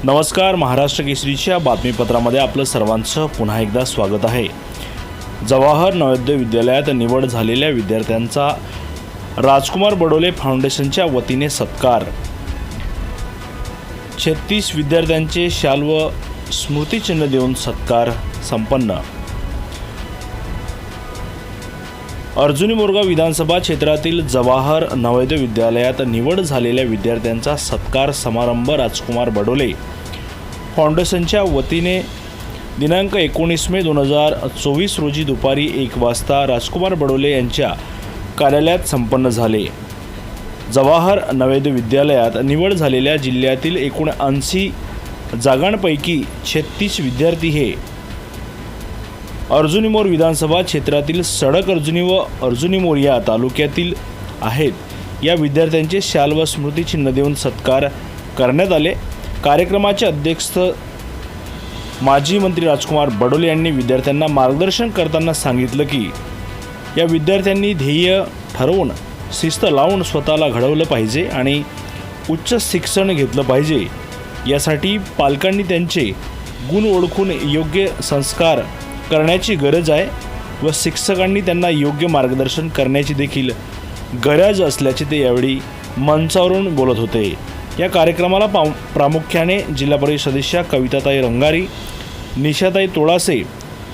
नमस्कार, महाराष्ट्र केसरीच्या बातमीपत्रामध्ये आपलं सर्वांचं पुन्हा एकदा स्वागत आहे। जवाहर नवोदय विद्यालयात निवड झालेल्या विद्यार्थ्यांचा राजकुमार बडोले फाउंडेशनच्या वतीने सत्कार। 36 विद्यार्थ्यांचे शाल व स्मृतिचिन्ह देऊन सत्कार संपन्न। अर्जुनी मोरगाव विधानसभा क्षेत्रातील जवाहर नवोदय विद्यालयात निवड झालेल्या विद्यार्थ्यांचा सत्कार समारंभ राजकुमार बडोले फाउंडेशनच्या वतीने दिनांक 19 मे 2024 रोजी दुपारी 1 वाजता राजकुमार बडोले यांच्या कार्यालयात संपन्न झाले। जवाहर नवोदय विद्यालयात निवड झालेल्या जिल्ह्यातील एकूण 80 जागांपैकी 36 विद्यार्थी हे अर्जुनी मोर विधानसभा क्षेत्रातील सडक अर्जुनी व अर्जुनी मोर या तालुक्यातील आहेत। या विद्यार्थ्यांचे शाल व स्मृतिचिन्ह देऊन सत्कार करण्यात आले। कार्यक्रमाचे अध्यक्ष माजी मंत्री राजकुमार बडोले यांनी विद्यार्थ्यांना मार्गदर्शन करताना सांगितलं की या विद्यार्थ्यांनी ध्येय ठरवून शिस्त लावून स्वतःला घडवलं पाहिजे आणि उच्च शिक्षण घेतलं पाहिजे। यासाठी पालकांनी त्यांचे गुण ओळखून योग्य संस्कार करण्याची गरज आहे व शिक्षकांनी त्यांना योग्य मार्गदर्शन करण्याची देखील गरज असल्याचे ते यावेळी मंचावरून बोलत होते। या कार्यक्रमाला प्रामुख्याने जिल्हा परिषद सदस्या कविताताई रंगारी, निशाताई तोळासे,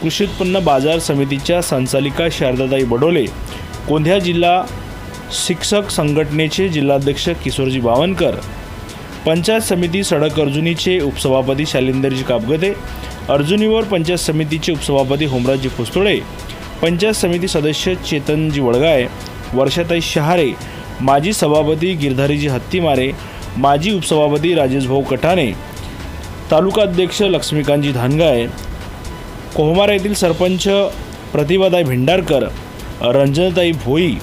कृषी उत्पन्न बाजार समितीच्या संचालिका शारदाताई बडोले, गोंदिया जिल्हा शिक्षक संघटनेचे जिल्हाध्यक्ष किशोरजी बावनकर, पंचायत समिती सडक अर्जुनीचे उपसभापती शालिंदरजी कापगते, अर्जुनीवर पंचायत समितीचे उपसभापती होमराजजी पुस्तोळे, पंचायत समिती सदस्य चेतनजी वडगाय, वर्षाताई शहारे, माजी सभापती गिरधारीजी हत्तीमारे, माजी उपसभापती राजेशभाऊ कठाणे, तालुका अध्यक्ष लक्ष्मीकांतजी धानगाय, कोहमारा येथील सरपंच प्रतिभाताई भिंडारकर, रंजनताई Bhoi,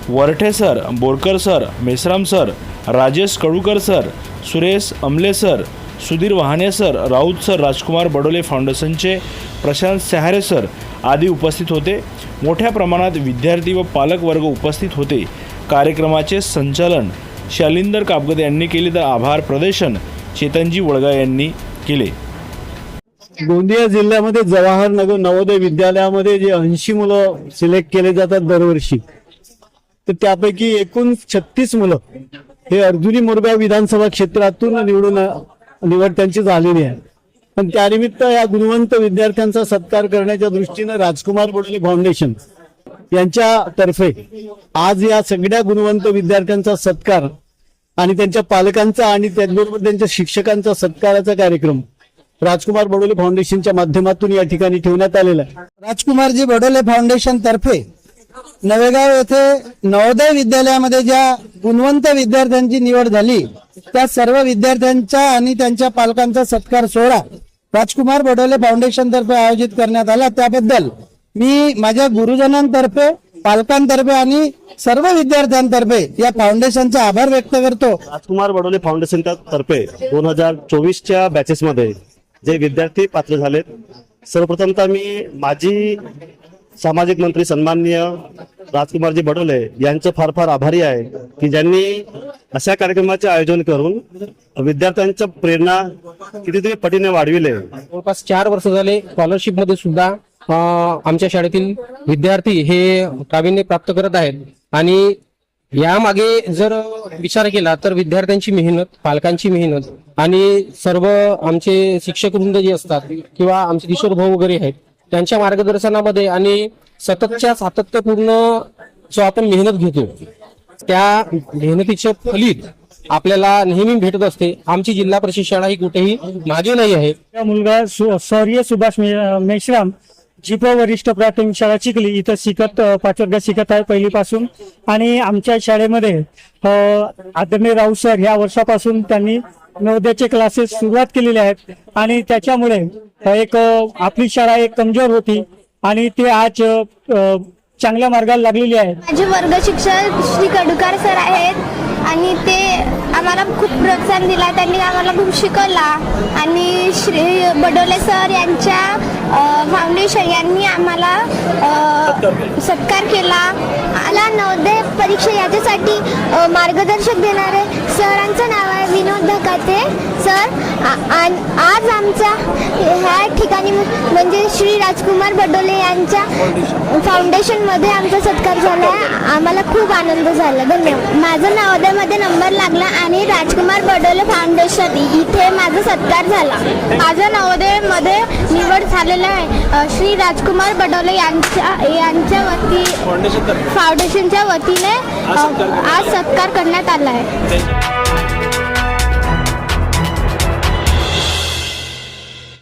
Varthe sir, Borkar sir, Meshram sir, Rajesh Kadukar sir, Suresh Amle sir, Sudhir Wahane sir, Raut sir, Rajkumar Badole फाउंडेशनचे प्रशांत सहारे सर आदी उपस्थित होते। मोठ्या प्रमाणात विद्यार्थी व पालक वर्ग उपस्थित होते। कार्यक्रमाचे संचालन शालिंदर कापगते यांनी केले तर आभार प्रदर्शन चेतनजी वडगाय यांनी केले। गोंदिया जिल्ह्यामध्ये जवाहर नवोदय विद्यालयामध्ये जे 80 मुलं सिलेक्ट केले जातात दरवर्षी, तर त्यापैकी एकूण 36 मुलं हे अर्जुनी मोरगाव विधानसभा क्षेत्रातून निवड त्यांची झालेली आहे। पण त्यानिमित्त या गुणवंत विद्यार्थ्यांचा सत्कार करण्याच्या दृष्टीने राजकुमार बडोले फाउंडेशन यांच्यातर्फे आज या सगळ्या गुणवंत विद्यार्थ्यांचा सत्कार आणि त्यांच्या पालकांचा आणि त्याचबरोबर त्यांच्या शिक्षकांचा सत्काराचा कार्यक्रम राजकुमार बडोले फाउंडेशनच्या माध्यमातून या ठिकाणी ठेवण्यात आलेला आहे। राजकुमारजी बडोले फाउंडेशन तर्फे नवेगाव येथे नवोदय विद्यालयामध्ये ज्या गुणवंत विद्यार्थ्यांची निवड झाली त्या सर्व विद्यार्थ्यांचा आणि त्यांच्या पालकांचा सत्कार सोहळा राजकुमार बडोले फाउंडेशन तर्फे आयोजित करण्यात आला। त्याबद्दल मी माझ्या गुरुजनांतर्फे, पालकांतर्फे आणि सर्व विद्यार्थ्यांतर्फे या फाउंडेशनचा आभार व्यक्त करतो। राजकुमार बडोले फाउंडेशनच्या तर्फे 2024च्या बॅचेसमध्ये जे विद्यार्थी पात्र झालेत, सर्वप्रथमतः मी माजी सामाजिक मंत्री सन्माननीय राजकुमारजी बडोले यांचं फार फार आभारी आहे की ज्यांनी अशा कार्यक्रमाचे आयोजन करून विद्यार्थ्यांच्या प्रेरणा कितीतरी पटीने वाढविले। जवळपास 4 वर्ष झाले स्कॉलरशिप मध्ये सुद्धा आमच्या शाळेतील विद्यार्थी हे प्रावीण्य प्राप्त करत आहेत आणि यामागे जर विचार केला तर विद्यार्थ्यांची मेहनत, पालकांची मेहनत आणि सर्व आमचे शिक्षक वृंद जे असतात किंवा आमचे किशोर भाऊ वगैरे आहेत त्यांच्या मार्गदर्शनामध्ये आणि सातत्यपूर्ण जो आपण मेहनत घेतो त्या मेहनतीचे फलित आपल्याला नेहमी भेटत असते। आमची जिल्हा परिषद शाळा ही कुठेही मागे नाही आहे। मुलगा सौर्य सुभाष मेश्राम जीप वरिष्ठ प्राथमिक शाळा चिखली इथं 5 वर्गात शिकत आहे पहिलीपासून। आणि आमच्या शाळेमध्ये आदरणीय राऊत सर ह्या वर्षापासून त्यांनी नवोदयाचे क्लासेस सुरुवात केलेले आहेत आणि त्याच्यामुळे एक आपली शाळा एक कमजोर होती आणि ते आज चांगल्या मार्गाला लागलेली आहे। माझे वर्ग शिक्षक श्री कडूकर सर आहेत। आणि ते आम्हाला खूप प्रोत्साहन दिला. त्यांनी आम्हाला खूप शिकवला आणि श्री बडोले सर यांच्या फाउंडेशन यांनी आम्हाला सत्कार केला. मला नवोदय परीक्षा याच्यासाठी मार्गदर्शक देणारे सरांचं नाव आहे विनोद धकाते सर. आज आमच्या ह्या ठिकाणी म्हणजे श्री राजकुमार बडोले यांच्या फाउंडेशनमध्ये आमचा सत्कार झाला आहे. आम्हाला खूप आनंद झाला. धन्यवाद. माझा नवोदयमध्ये नंबर लागला आणि राजकुमार बडोले फाउंडेशन इथे माझा सत्कार झाला. माझा नवोदयमध्ये निवड झालेला आहे. श्री राजकुमार बडोले यांच्या वती फाउंडेशनच्या वतीने आज सत्कार करण्यात आला आहे.